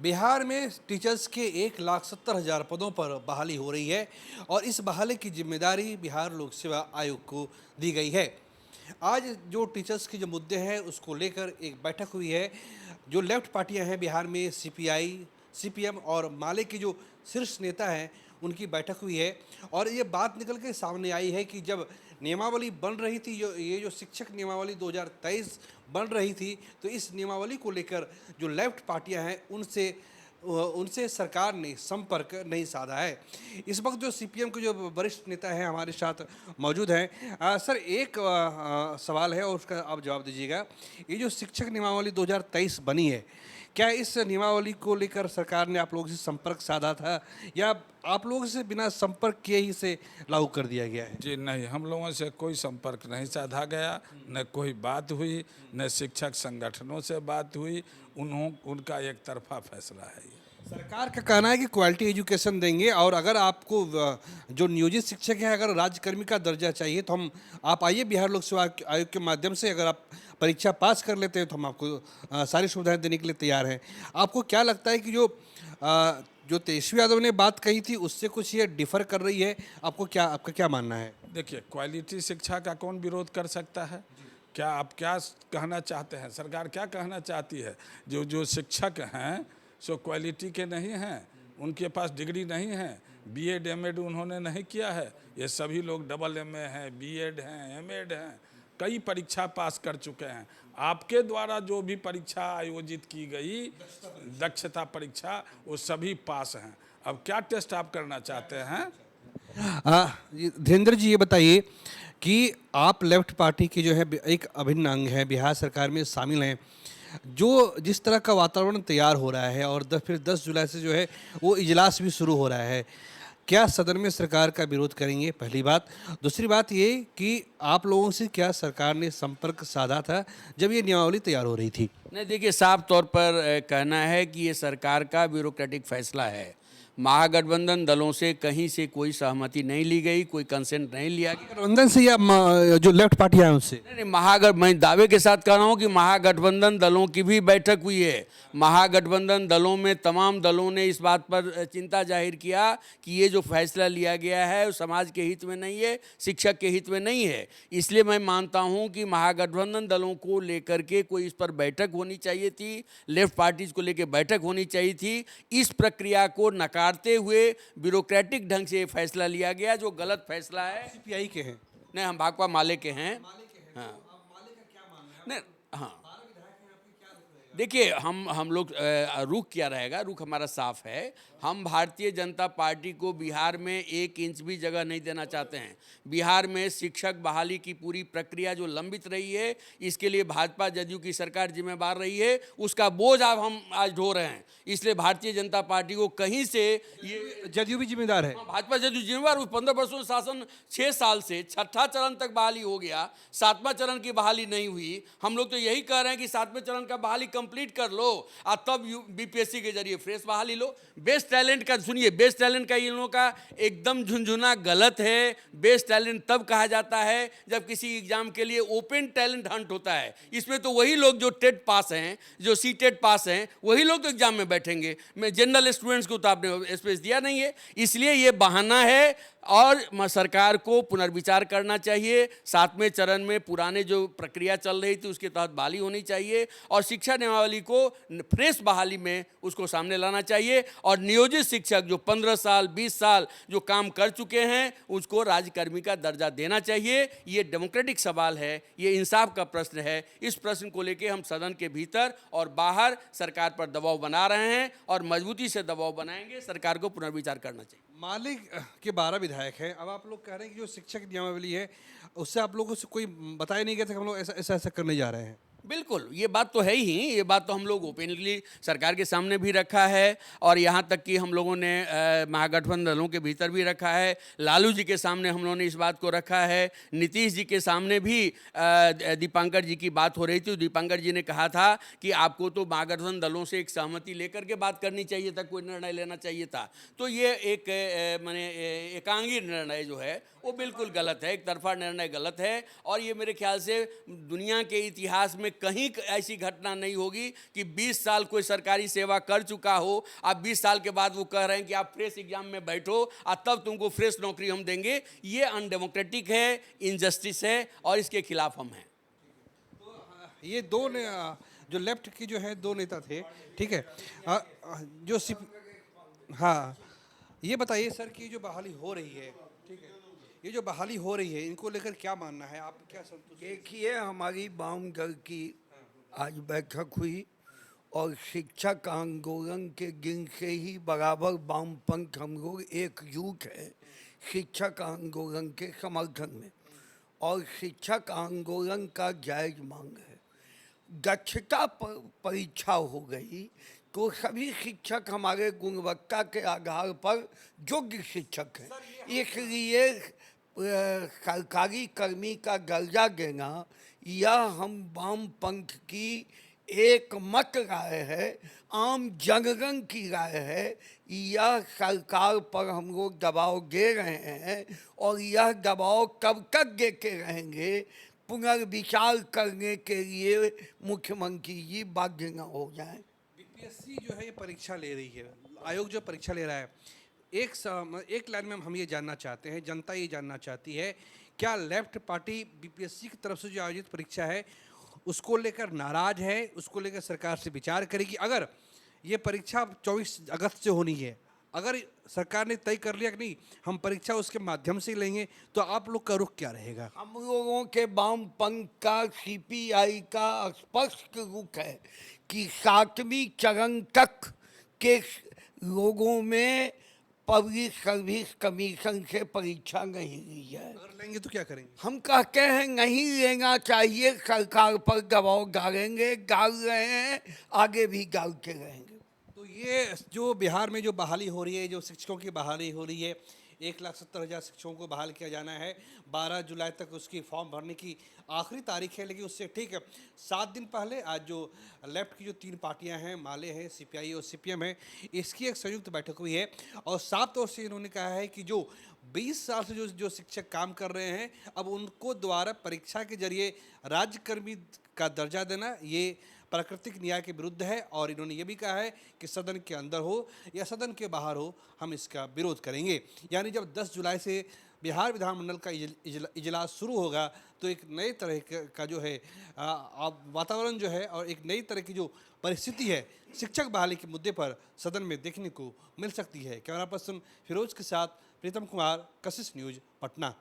बिहार में टीचर्स के 1,70,000 पदों पर बहाली हो रही है और इस बहाली की जिम्मेदारी बिहार लोक सेवा आयोग को दी गई है। आज जो टीचर्स के जो मुद्दे हैं उसको लेकर एक बैठक हुई है। जो लेफ्ट पार्टियां हैं बिहार में सीपीआई, सीपीएम और माले के जो शीर्ष नेता हैं उनकी बैठक हुई है और ये बात निकल के सामने आई है कि जब नियमावली बन रही थी, जो शिक्षक नियमावली 2023 बन रही थी, तो इस नियमावली को लेकर जो लेफ्ट पार्टियां हैं उनसे सरकार ने संपर्क नहीं साधा है। इस वक्त जो सीपीएम के जो वरिष्ठ नेता हैं हमारे साथ मौजूद हैं। सर, एक सवाल है और उसका आप जवाब दीजिएगा। ये जो शिक्षक नियमावली 2023 बनी है, क्या इस नियमावली को लेकर सरकार ने आप लोगों से संपर्क साधा था या आप लोगों से बिना संपर्क किए ही से लागू कर दिया गया है? जी नहीं, हम लोगों से कोई संपर्क नहीं साधा गया, न कोई बात हुई, न शिक्षक संगठनों से बात हुई। उनका एक तरफा फैसला है ये। सरकार का कहना है कि क्वालिटी एजुकेशन देंगे और अगर आपको जो नियोजित शिक्षक है अगर राज्यकर्मी का दर्जा चाहिए तो आप आइए बिहार लोक सेवा आयोग के माध्यम से, अगर आप परीक्षा पास कर लेते हैं तो हम आपको सारी सुविधाएं देने के लिए तैयार हैं। आपको क्या लगता है कि जो तेजस्वी यादव ने बात कही थी उससे कुछ ये डिफर कर रही है? आपका क्या मानना है? देखिए, क्वालिटी शिक्षा का कौन विरोध कर सकता है? क्या आप क्या कहना चाहते हैं? सरकार क्या कहना चाहती है? जो शिक्षक हैं सो क्वालिटी के नहीं हैं, उनके पास डिग्री नहीं है, बीएड एमएड उन्होंने नहीं किया है। ये सभी लोग डबल एमए हैं, बीएड हैं, एमएड हैं, कई परीक्षा पास कर चुके हैं। आपके द्वारा जो भी परीक्षा आयोजित की गई, दक्षता परीक्षा, वो सभी पास हैं। अब क्या टेस्ट आप करना चाहते हैं? धीरेन्द्र जी, ये बताइए कि आप लेफ्ट पार्टी की जो है एक अभिन्न अंग है, बिहार सरकार में शामिल हैं। जो जिस तरह का वातावरण तैयार हो रहा है और फिर 10 जुलाई से जो है वो इजलास भी शुरू हो रहा है, क्या सदन में सरकार का विरोध करेंगे? पहली बात। दूसरी बात ये कि आप लोगों से क्या सरकार ने संपर्क साधा था जब ये नियमावली तैयार हो रही थी? नहीं, देखिए, साफ तौर पर कहना है कि ये सरकार का ब्यूरोक्रेटिक फैसला है। महागठबंधन दलों से कहीं से कोई सहमति नहीं ली गई, कोई कंसेंट नहीं लिया गया। गठबंधन से या जो लेफ्ट पार्टी है उनसे? नहीं, मैं दावे के साथ कह रहा हूँ कि महागठबंधन दलों की भी बैठक हुई है। महागठबंधन दलों में तमाम दलों ने इस बात पर चिंता जाहिर किया कि ये जो फैसला लिया गया है वो समाज के हित में नहीं है, शिक्षक के हित में नहीं है। इसलिए मैं मानता हूँ कि महागठबंधन दलों को लेकर के कोई इस पर बैठक होनी चाहिए थी, लेफ्ट पार्टीज को लेकर बैठक होनी चाहिए थी। इस प्रक्रिया को नकारते हुए ब्यूरोक्रेटिक ढंग से फैसला लिया गया, जो गलत फैसला है। सीपीआई के हैं? नहीं, हम भाकपा माले के हैं। हाँ, नहीं, हाँ, देखिए, हम लोग रुख क्या रहेगा, रुख हमारा साफ है। हम भारतीय जनता पार्टी को बिहार में 1 इंच भी जगह नहीं देना चाहते हैं। बिहार में शिक्षक बहाली की पूरी प्रक्रिया जो लंबित रही है, इसके लिए भाजपा जदयू की सरकार जिम्मेदार रही है, उसका बोझ अब हम आज ढो रहे हैं। इसलिए भारतीय जनता पार्टी को कहीं से ये जदयू भी जिम्मेदार है? भाजपा जदयू जिम्मेदार। उस 15 वर्षों में शासन 6 साल से छठा चरण तक बहाली हो गया, 7वां चरण की बहाली नहीं हुई। हम लोग तो यही कह रहे हैं कि 7वें चरण का बहाली कंप्लीट कर लो और तब बीपीएससी के जरिए फ्रेश बहाली लो। बेस्ट टैलेंट का सुनिए, बेस्ट टैलेंट का इन लोगों का एकदम झुंझुना गलत है। बेस्ट टैलेंट तब कहा जाता है जब किसी एग्जाम के लिए ओपन टैलेंट हंट होता है। इसमें तो वही लोग जो टेट पास हैं, जो सीटेट पास हैं, वही लोग तो एग्जाम में बैठेंगे। मैं जनरल स्टूडेंट्स को तो आपने स्पेस दिया नहीं है। इसलिए ये बहाना है और सरकार को पुनर्विचार करना चाहिए। 7वें चरण में पुराने जो प्रक्रिया चल रही थी उसके तहत बहाली होनी चाहिए और शिक्षा नियमावली को फ्रेश बहाली में उसको सामने लाना चाहिए। और नियोजित शिक्षक जो 15 साल 20 साल जो काम कर चुके हैं उसको राज्यकर्मी का दर्जा देना चाहिए। ये डेमोक्रेटिक सवाल है, ये इंसाफ का प्रश्न है। इस प्रश्न को लेकर हम सदन के भीतर और बाहर सरकार पर दबाव बना रहे हैं और मजबूती से दबाव बनाएंगे। सरकार को पुनर्विचार करना चाहिए। माले के 12 विधायक हैं। अब आप लोग कह रहे हैं कि जो शिक्षक नियमावली है उससे आप लोगों से कोई बताया नहीं गया था कि हम लोग ऐसा करने जा रहे हैं? बिल्कुल, ये बात तो है ही। ये बात तो हम लोग ओपनली सरकार के सामने भी रखा है और यहाँ तक कि हम लोगों ने महागठबंधन दलों के भीतर भी रखा है। लालू जी के सामने हम लोगों ने इस बात को रखा है। नीतीश जी के सामने भी दीपांकर जी की बात हो रही थी। दीपांकर जी ने कहा था कि आपको तो महागठबंधन दलों से एक सहमति लेकर के बात करनी चाहिए था, कोई निर्णय लेना चाहिए था। तो ये एक माने एकांगी निर्णय जो है वो बिल्कुल गलत है, एक तरफा निर्णय गलत है। और ये मेरे ख्याल से दुनिया के इतिहास में कहीं ऐसी घटना नहीं होगी कि 20 साल कोई सरकारी सेवा कर चुका हो, आप 20 साल के बाद वो कह रहे हैं कि आप फ्रेश एग्जाम में बैठो और तब तुमको फ्रेश नौकरी हम देंगे। ये अनडेमोक्रेटिक है, इनजस्टिस है और इसके खिलाफ हम हैं। ये दो जो लेफ्ट की जो है दो नेता थे, ठीक है, जो हाँ, ये बताइए सर कि जो बहाली हो रही है, ठीक है, ये जो बहाली हो रही है इनको लेकर क्या मानना है, आप क्या संतुष्ट? देखिए, हमारी वाम दल की आज बैठक हुई और शिक्षक आंदोलन के दिन से ही बराबर वामपंथ हम लोग एकजुट है शिक्षक आंदोलन के समर्थन में, और शिक्षक आंदोलन का जायज मांग है। दक्षता परीक्षा हो गई तो सभी शिक्षक हमारे गुणवत्ता के आधार पर योग्य शिक्षक हैं, इसलिए सरकारी कर्मी का दर्जा देना यह हम वामपंथ की एक मत राय है, आम जनगण की राय है। यह सरकार पर हम लोग दबाव दे रहे हैं और यह दबाव कब तक देते रहेंगे, पुनर्विचार करने के लिए मुख्यमंत्री जी बाध्य न हो जाएं। बीपीएससी जो है ये परीक्षा ले रही है, आयोग जो परीक्षा ले रहा है, एक लाइन में हम ये जानना चाहते हैं, जनता ये जानना चाहती है, क्या लेफ्ट पार्टी बीपीएससी की तरफ से जो आयोजित परीक्षा है उसको लेकर नाराज है, उसको लेकर सरकार से विचार करेगी? अगर ये परीक्षा 24 अगस्त से होनी है, अगर सरकार ने तय कर लिया कि नहीं हम परीक्षा उसके माध्यम से लेंगे, तो आप लोग का रुख क्या रहेगा? हम लोगों के वामपंथ का, सीपीआई का स्पष्ट रुख है कि 7वीं चरण तक के लोगों में पब्लिक सर्विस कमीशन से परीक्षा नहीं ली जाए। अगर लेंगे तो क्या करेंगे? हम कहते हैं नहीं लेना चाहिए, सरकार पर दबाव डालेंगे, डाल रहे हैं, आगे भी डालते रहेंगे। तो ये जो बिहार में जो बहाली हो रही है, जो शिक्षकों की बहाली हो रही है, 1,70,000 शिक्षकों को बहाल किया जाना है, 12 जुलाई तक उसकी फॉर्म भरने की आखिरी तारीख है, लेकिन उससे ठीक है 7 दिन पहले आज जो लेफ्ट की जो 3 पार्टियां हैं, माले हैं, सीपीआई और सीपीएम है, इसकी एक संयुक्त बैठक हुई है और साफ तौर से इन्होंने कहा है कि जो 20 साल से जो शिक्षक काम कर रहे हैं, अब उनको द्वारा परीक्षा के जरिए राज्यकर्मी का दर्जा देना ये प्राकृतिक न्याय के विरुद्ध है। और इन्होंने ये भी कहा है कि सदन के अंदर हो या सदन के बाहर हो, हम इसका विरोध करेंगे। यानी जब 10 जुलाई से बिहार विधानमंडल का इजलास शुरू होगा तो एक नए तरह का जो है वातावरण जो है और एक नई तरह की जो परिस्थिति है शिक्षक बहाली के मुद्दे पर सदन में देखने को मिल सकती है। कैमरा पर्सन फिरोज के साथ प्रीतम कुमार, कशिश न्यूज़, पटना।